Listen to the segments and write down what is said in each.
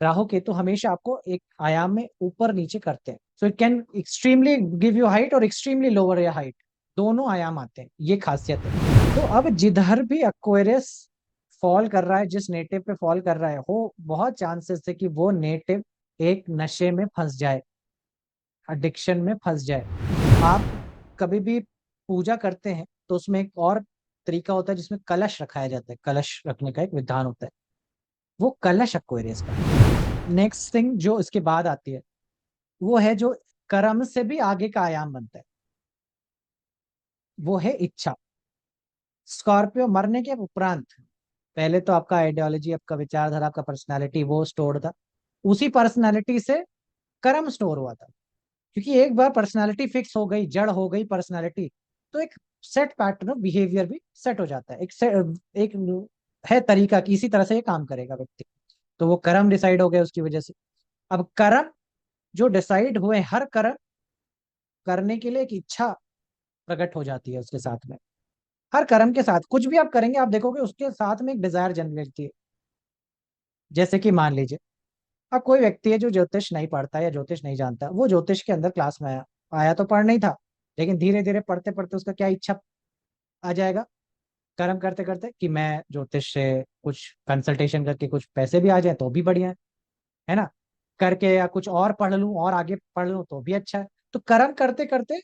राहु केतु हमेशा आपको एक आयाम में ऊपर नीचे करते हैं, so it can extremely give you height और एक्सट्रीमली लोअर या हाइट, दोनों आयाम आते हैं, ये खासियत है। तो अब जिधर भी एक्वेरियस फॉल कर रहा है, जिस नेटिव पे फॉल कर रहा है, हो बहुत चांसेस है कि वो नेटिव एक नशे में फंस जाए, एडिक्शन में फंस जाए। आप कभी भी पूजा करते हैं तो उसमें एक और तरीका होता है जिसमें कलश रखाया जाता है, कलश रखने का एक विधान होता है, वो कलश एक्वेरियस का। नेक्स्ट थिंग जो इसके बाद आती है वो है जो कर्म से भी आगे का आयाम बनता है, वो है इच्छा। स्कॉर्पियो मरने के उपरांत, पहले तो आपका आइडियोलॉजी, आपका विचारधारा, आपका पर्सनालिटी वो स्टोर था, उसी पर्सनालिटी से कर्म स्टोर हुआ था। क्योंकि एक बार पर्सनालिटी फिक्स हो गई, जड़ हो गई पर्सनालिटी, तो एक सेट पैटर्न ऑफ बिहेवियर भी सेट हो जाता है, एक है तरीका कि इसी तरह से ये काम करेगा व्यक्ति। तो वो कर्म डिसाइड हो गए उसकी वजह से। अब कर्म जो डिसाइड हुए, हर कर्म करने के लिए एक इच्छा प्रकट हो जाती है उसके साथ में। हर कर्म के साथ कुछ भी आप करेंगे आप देखोगे उसके साथ में एक डिजायर जन्म लेती है। जैसे कि मान लीजिए अब कोई व्यक्ति है जो ज्योतिष नहीं पढ़ता या ज्योतिष नहीं जानता, वो ज्योतिष के अंदर क्लास में आया, आया तो पढ़ नहीं था, लेकिन धीरे धीरे पढ़ते पढ़ते उसका क्या इच्छा आ जाएगा, कर्म करते करते कि मैं ज्योतिष से कुछ कंसल्टेशन करके कुछ पैसे भी आ जाए तो भी बढ़िया है ना, करके या कुछ और पढ़ लूं और आगे पढ़ लूं तो भी अच्छा है। तो कर्म करते करते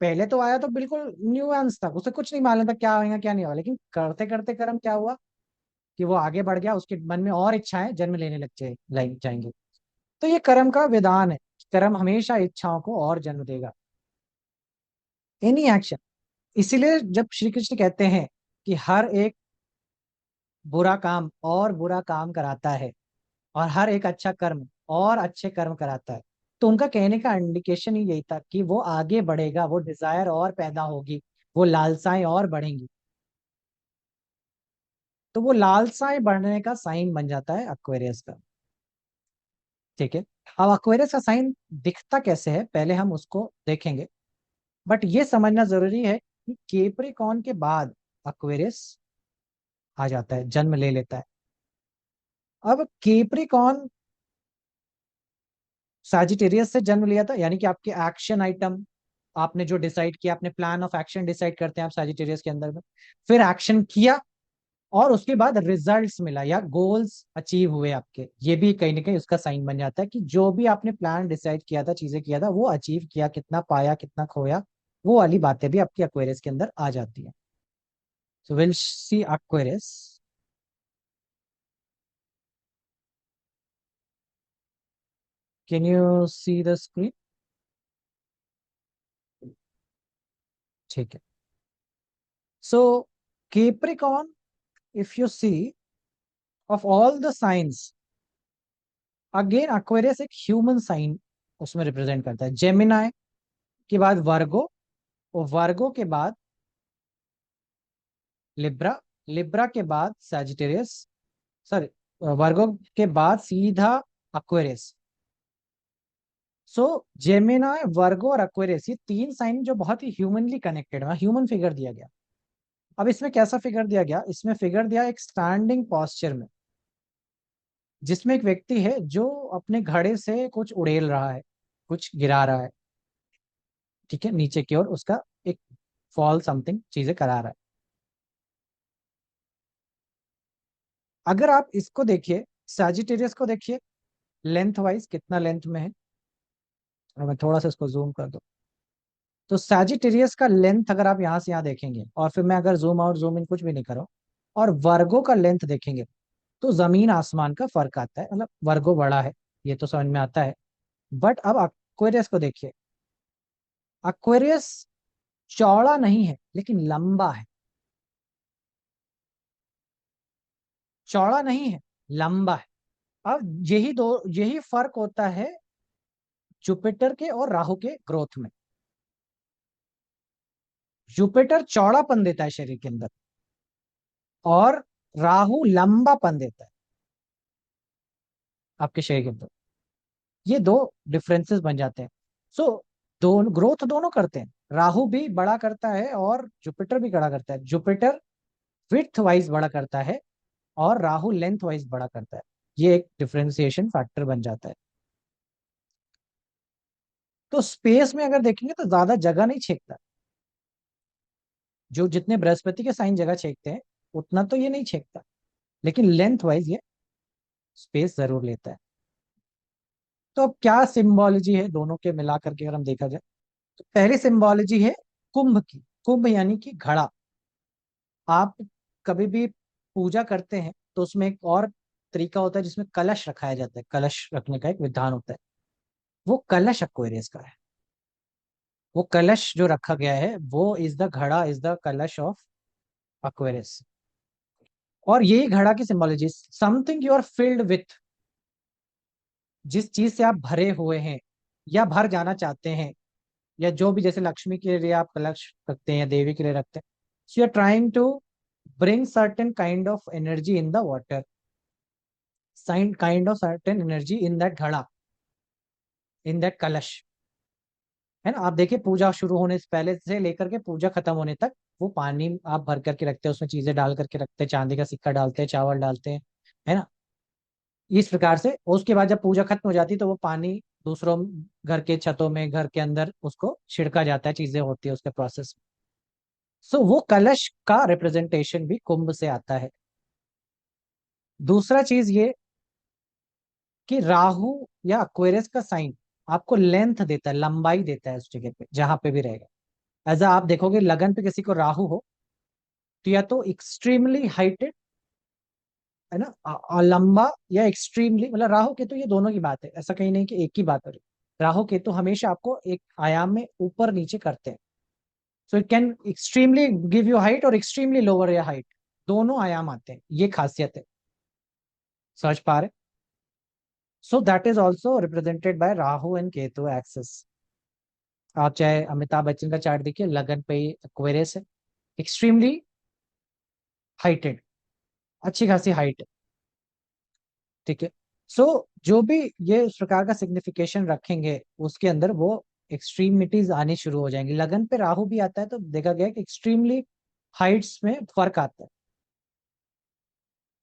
पहले तो आया तो बिल्कुल न्यूएंस था, उसे कुछ नहीं मालूम था क्या होगा क्या नहीं होगा, लेकिन करते करते कर्म क्या हुआ कि वो आगे बढ़ गया, उसके मन में और इच्छाएं जन्म लेने लग जाएंगी। तो ये कर्म का विधान है, कर्म हमेशा इच्छाओं को और जन्म देगा, एनी एक्शन। इसीलिए जब श्री कृष्ण कहते हैं कि हर एक बुरा काम और बुरा काम कराता है और हर एक अच्छा कर्म और अच्छे कर्म कराता है, तो उनका कहने का इंडिकेशन ही यही था कि वो आगे बढ़ेगा, वो डिजायर और पैदा होगी, वो लालसाएं और बढ़ेंगी। तो वो लालसाएं बढ़ने का साइन बन जाता है एक्वेरियस का। ठीक है, अब एक्वेरियस का साइन दिखता कैसे है पहले हम उसको देखेंगे, बट ये समझना जरूरी है कि केप्रिकॉन के बाद एक्वेरियस आ जाता है, जन्म ले लेता है। अब केप्रिकॉन सैजिटेरियस से जन्म लिया था, यानी कि आपके एक्शन आइटम, आपने जो डिसाइड किया, अपने प्लान ऑफ एक्शन डिसाइड करते हैं आप सैजिटेरियस के अंदर में, फिर एक्शन किया और उसके बाद रिजल्ट्स मिला या गोल्स अचीव हुए आपके, ये भी कहीं ना कहीं उसका साइन बन जाता है कि जो भी आपने प्लान डिसाइड किया था, चीजें किया था, वो अचीव किया, कितना पाया कितना खोया, वो वाली बातें भी आपकी एक्वेरियस के अंदर आ जाती है। So will see Aquarius. Can you see the screen? ठीक है। So Capricorn, if you see, of all the science, again Aquarius एक ह्यूमन साइन उसमें रिप्रेजेंट करता है। जेमिनाई के बाद वर्गो, और वर्गो के बाद लिब्रा, लिब्रा के बाद सैजिटेरियस, सॉरी, वर्गो के बाद सीधा एक्वेरियस। सो जेमिनाई, वर्गो और एक्वेरियस, ये तीन साइन जो बहुत ही ह्यूमनली कनेक्टेड है, ह्यूमन फिगर दिया गया। अब इसमें कैसा फिगर दिया गया, इसमें फिगर दिया एक स्टैंडिंग पॉस्चर में, जिसमें एक व्यक्ति है जो अपने घड़े से कुछ उड़ेल रहा है, कुछ गिरा रहा है, ठीक है, नीचे की ओर उसका एक फॉल समथिंग चीजें करा रहा है। अगर आप इसको देखिए, सैजिटेरियस को देखिए, लेंथ वाइज कितना लेंथ में है, और मैं थोड़ा सा इसको जूम कर दूं, तो सैजिटेरियस का लेंथ अगर आप यहाँ से यहाँ देखेंगे, और फिर मैं अगर जूम आउट जूम इन कुछ भी नहीं करूँ, और वर्गो का लेंथ देखेंगे, तो जमीन आसमान का फर्क आता है, मतलब वर्गो बड़ा है, ये तो समझ में आता है। बट अब एक्वेरियस को देखिए, एक्वेरियस चौड़ा नहीं है लेकिन लंबा है, चौड़ा नहीं है, लंबा है। अब यही फर्क होता है जुपिटर के और राहु के ग्रोथ में। जुपिटर चौड़ापन देता है शरीर के अंदर, और राहु लंबापन देता है आपके शरीर के अंदर। ये दो डिफरेंसेस बन जाते हैं। सो दोनों ग्रोथ दोनों करते हैं, राहु भी बड़ा करता है और जुपिटर भी बड़ा करता है। जुपिटर विड्थ वाइज बड़ा करता है और राहु लेंथ वाइज बड़ा करता है। ये एक डिफरेंशिएशन फैक्टर बन जाता है। तो स्पेस में अगर देखेंगे तो ज्यादा जगह नहीं छेकता, जो जितने बृहस्पति के साइन जगह छेकते हैं उतना तो ये नहीं छेकता, लेकिन लेंथ वाइज ये स्पेस जरूर लेता है। तो अब क्या सिंबोलॉजी है दोनों के मिला करके अगर हम देखा जाए, तो पहली सिंबोलॉजी है कुंभ की। कुंभ यानी कि घड़ा। आप कभी भी पूजा करते हैं तो उसमें एक और तरीका होता है जिसमें कलश रखाया जाता है, कलश रखने का एक विधान होता है। वो कलश एक्वेरियस का है। वो कलश जो रखा गया है वो इज द घड़ा, इज द कलश ऑफ एक्वेरियस। और यही घड़ा की symbology, something you are filled with, जिस चीज से आप भरे हुए हैं या भर जाना चाहते हैं, या जो भी, जैसे लक्ष्मी के लिए आप कलश रखते हैं या देवी के लिए रखते हैं, so you are trying to bring certain kind of energy in the water, sign kind of certain energy in that घड़ा, in that कलश। है ना, आप देखिए पूजा शुरू होने से पहले से लेकर के पूजा खत्म होने तक वो पानी आप भर करके रखते हैं, उसमें चीजें डाल करके रखते हैं, चांदी का सिक्का डालते हैं, चावल डालते हैं, है ना। इस प्रकार से उसके बाद जब पूजा खत्म हो जाती है तो वो पानी दूसरों घर के छतों में, घर के अंदर उसको छिड़का जाता है, चीजें होती है उसके प्रोसेस में। सो वो कलश का रिप्रेजेंटेशन भी कुंभ से आता है। दूसरा चीज ये कि राहु या एक्वेरियस का साइन आपको लेंथ देता है, लंबाई देता है उस जगह पे जहां पे भी रहेगा। ऐसा आप देखोगे लगन पे किसी को राहु हो तो या तो एक्सट्रीमली हाइटेड, है ना, और लंबा, या एक्सट्रीमली, मतलब राहु केतु ये दोनों की बात है, ऐसा कहीं नहीं कि एक ही बात हो रही। राहु केतु हमेशा आपको एक आयाम में ऊपर नीचे करते हैं। So it can extremely give you height और एक्सट्रीमली लोअर या हाइट, दोनों आयाम आते हैं, ये खासियत है। समझ पा रहे? So that is also represented by Rahu and Ketu axis. आप चाहे अमिताभ बच्चन का चार्ट देखिए, लगन पे ही एक्वेरियस है, एक्सट्रीमली हाइटेड, अच्छी खासी हाइट है। ठीक है। सो जो भी ये इस प्रकार का सिग्निफिकेशन रखेंगे उसके अंदर वो एक्सट्रीमिटीज आनी शुरू हो जाएंगी। लगन पे राहु भी आता है तो देखा गया कि एक्सट्रीमली हाइट्स में फर्क आता है,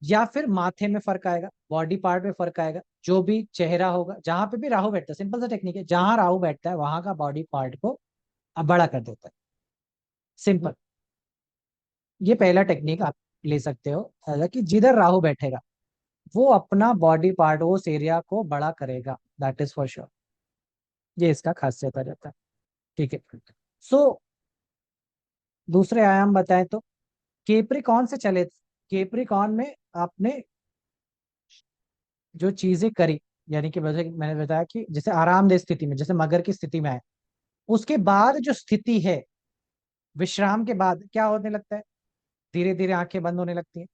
या फिर माथे में फर्क आएगा, बॉडी पार्ट में फर्क आएगा। जो भी चेहरा होगा जहां पे भी राहु बैठता है, सिंपल सा टेक्निक है, जहां राहु बैठता है वहां का बॉडी पार्ट को अब बड़ा कर देता है। सिंपल, ये पहला टेक्निक आप ले सकते हो। हालांकि जिधर राहु बैठेगा वो अपना बॉडी पार्ट, वो उस एरिया को बड़ा करेगा, दैट इज फॉर श्योर। ये इसका खासियत आ जाता है। ठीक है। सो दूसरे आयाम बताएं तो केप्रिकॉन से चले। केप्रिकॉन में आपने जो चीजें करी, यानी कि वैसे मैंने बताया कि जैसे आरामदेह स्थिति में, जैसे मगर की स्थिति में आए, उसके बाद जो स्थिति है, विश्राम के बाद क्या होने लगता है, धीरे धीरे आंखें बंद होने लगती हैं,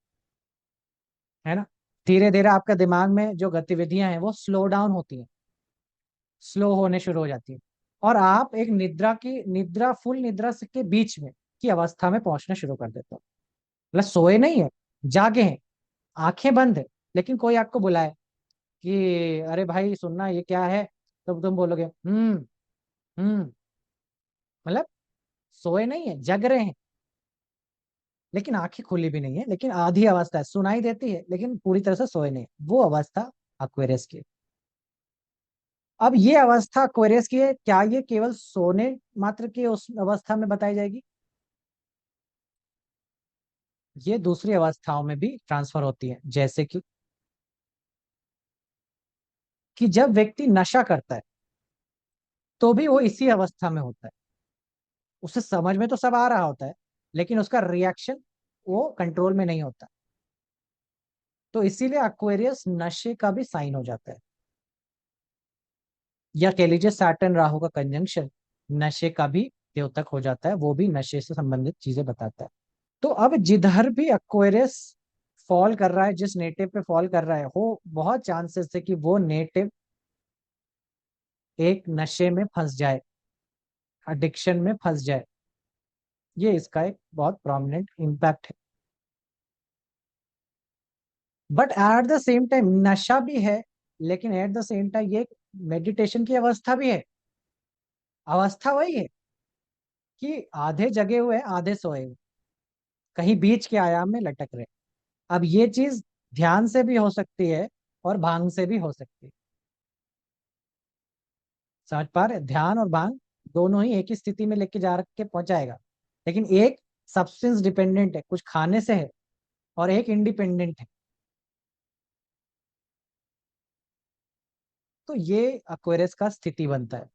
है ना। धीरे धीरे आपका दिमाग में जो गतिविधियां हैं वो स्लो डाउन होती हैं, स्लो होने शुरू हो जाती है, और आप एक निद्रा की, निद्रा, फुल निद्रा से के बीच में की अवस्था में पहुंचना शुरू कर देते हो। मतलब सोए नहीं है, जागे हैं, आंखें बंद है, लेकिन कोई आपको बुलाए कि अरे भाई सुनना ये क्या है, तो तुम बोलोगे हम्म। मतलब सोए नहीं है, जग रहे हैं, लेकिन आंखें खुली भी नहीं है, लेकिन आधी अवस्था है, सुनाई देती है लेकिन पूरी तरह से सोए नहीं, वो अवस्था एक्वेरियस की है। अब ये अवस्था एक्वेरियस की है, क्या ये केवल सोने मात्र की उस अवस्था में बताई जाएगी? ये दूसरी अवस्थाओं में भी ट्रांसफर होती है, जैसे कि जब व्यक्ति नशा करता है तो भी वो इसी अवस्था में होता है। उसे समझ में तो सब आ रहा होता है, लेकिन उसका रिएक्शन वो कंट्रोल में नहीं होता। तो इसीलिए एक्वेरियस नशे का भी साइन हो जाता है, या कह लीजिए सैटर्न राहु का कंजंक्शन नशे का भी द्योतक हो जाता है, वो भी नशे से संबंधित चीजें बताता है। तो अब जिधर भी एक्वेरियस फॉल कर रहा है, जिस नेटिव पे फॉल कर रहा है, हो बहुत चांसेस है कि वो नेटिव एक नशे में फंस जाए, एडिक्शन में फंस जाए। ये इसका एक बहुत प्रोमिनेंट इम्पैक्ट है। But at the same time नशा भी है, लेकिन एट द सेम टाइम ये मेडिटेशन की अवस्था भी है। अवस्था वही है कि आधे जगे हुए हैं, आधे सोए हुए, कहीं बीच के आयाम में लटक रहे। अब ये चीज ध्यान से भी हो सकती है, और भांग से भी हो सकती है। समझ पा रहे, ध्यान और भांग दोनों ही एक ही स्थिति में लेके जा के पहुंचाएगा, लेकिन एक सब्सटेंस डिपेंडेंट है, कुछ खाने से है, और एक इंडिपेंडेंट है। तो ये अक्वेरियस का स्थिति बनता है।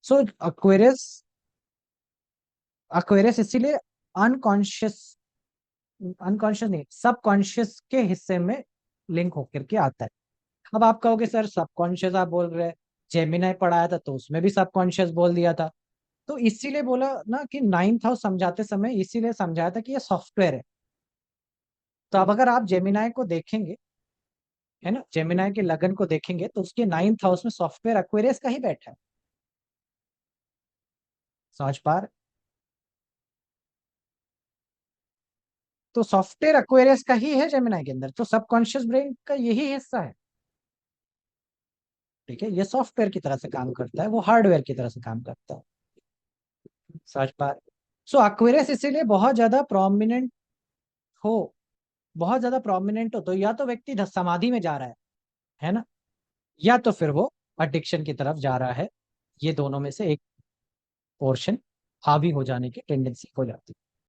सो अक्वेरियस, अक्वेरियस इसीलिए अनकॉन्शियस, अनकॉन्शियस नहीं, सबकॉन्शियस के हिस्से में लिंक होकर के आता है। अब आप कहोगे सर सबकॉन्शियस आप बोल रहे हैं, जेमिनाई पढ़ाया था तो उसमें भी सबकॉन्शियस बोल दिया था। तो इसीलिए बोला ना कि नाइन्थ हाउस समझाते समय इसीलिए समझाया था कि ये सॉफ्टवेयर है। तो अब अगर आप जेमिनाई को देखेंगे, है ना, जेमिनाई के लगन को देखेंगे तो उसके नाइन्थ हाउस में सॉफ्टवेयर एक्वेरियस का ही बैठा है। समझ पा रहे? तो सॉफ्टवेयर एक्वेरियस का ही है जेमिनाई के अंदर, तो सबकॉन्शियस ब्रेन का यही हिस्सा है। ठीक है, ये सॉफ्टवेयर की तरह से काम करता है, वो हार्डवेयर की तरह से काम करता है। समझ पा रहे? सो एक्वेरियस इसीलिए बहुत ज्यादा प्रोमिनेंट हो, बहुत ज्यादा प्रोमिनेंट हो तो या तो व्यक्ति समाधि में जा रहा है ना, या तो फिर वो एडिक्शन की तरफ जा रहा है। ये दोनों में से एक पोर्शन हावी हो जाने की टेंडेंसी हो जाती है।